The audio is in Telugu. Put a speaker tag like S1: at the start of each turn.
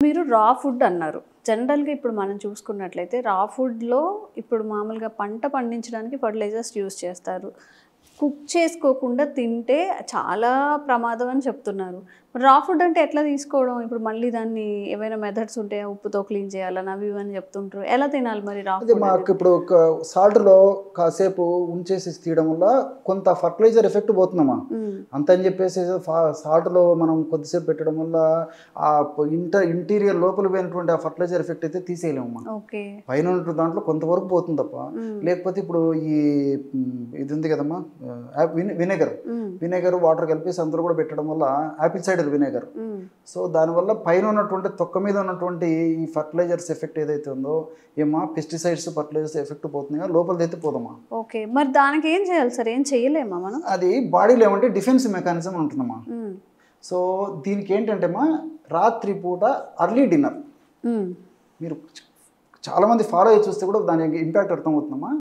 S1: మీరు రా ఫుడ్ అన్నారు. జనరల్‌గా ఇప్పుడు మనం చూసుకున్నట్లయితే రా ఫుడ్‌లో ఇప్పుడు మామూలుగా పంట పండించడానికి ఫెర్టిలైజర్స్ యూజ్ చేస్తారు. కుక్ చేసుకోకుండా తింటే చాలా ప్రమాదం అని చెప్తున్నారు. రా ఫుడ్ అంటే ఎట్లా తీసుకోవడం? ఇప్పుడు మళ్ళీ దాన్ని ఏవైనా మెథడ్స్ ఉంటాయా? ఉప్పుతో క్లీన్ చేయాలని అవి ఇవి అని చెప్తుంటారు. ఎలా తినాలి మరి రా
S2: అది
S1: ఫుడ్
S2: మాకు
S1: అనేది?
S2: ఇప్పుడు ఒక సాల్ట్‌లో కాసేపు ఉంచేసి తీయడం వల్ల కొంత ఫర్టిలైజర్ ఎఫెక్ట్ పోతుందమ్మా.
S1: హ్మ్.
S2: అంతని చెప్పేసి సాల్ట్‌లో మనం కొద్దిసేపు పెట్టడం వల్ల ఇంటీరియర్ లోపల పోయినటువంటి ఆ ఫర్టిలైజర్ ఎఫెక్ట్ అయితే తీసేయలేమమ్మా.
S1: ఓకే.
S2: పైన ఉన్న దాంట్లో కొంతవరకు పోతుంది తప్ప.
S1: హ్మ్.
S2: లేకపోతే ఇప్పుడు ఈ ఇది ఉంది కదమ్మా, వినెగర్.
S1: హ్మ్.
S2: వినెగర్, వాటర్ కలిపేసి అందులో కూడా పెట్టడం వల్ల యాపిల్ సైడర్ వినెగర్.
S1: హ్మ్.
S2: సో దానివల్ల పైన ఉన్నటువంటి తొక్క మీద ఉన్నటువంటి ఈ ఫర్టిలైజర్స్ ఎఫెక్ట్ ఏదైతే ఉందో ఏమా పెస్టిసైడ్స్ ఫర్టిలైజర్స్ ఎఫెక్ట్ పోతున్నాయో లోపలిదైతే పోదమ్మా.
S1: ఓకే. మరి దానికి ఏం చేయాలి సార్? ఏం చేయలేమా మనం?
S2: అది బాడీలో ఏమంటే డిఫెన్స్ మెకానిజం ఉంటుందమ్మా.
S1: హ్మ్.
S2: సో దీనికి ఏంటంటేమా రాత్రి పూట అర్లీ డిన్నర్
S1: హ్మ్.
S2: మీరు చాలామంది ఫాలో అయ్యి చూస్తే కూడా దాని ఇంపాక్ట్ అర్థమవుతుందమ్మా.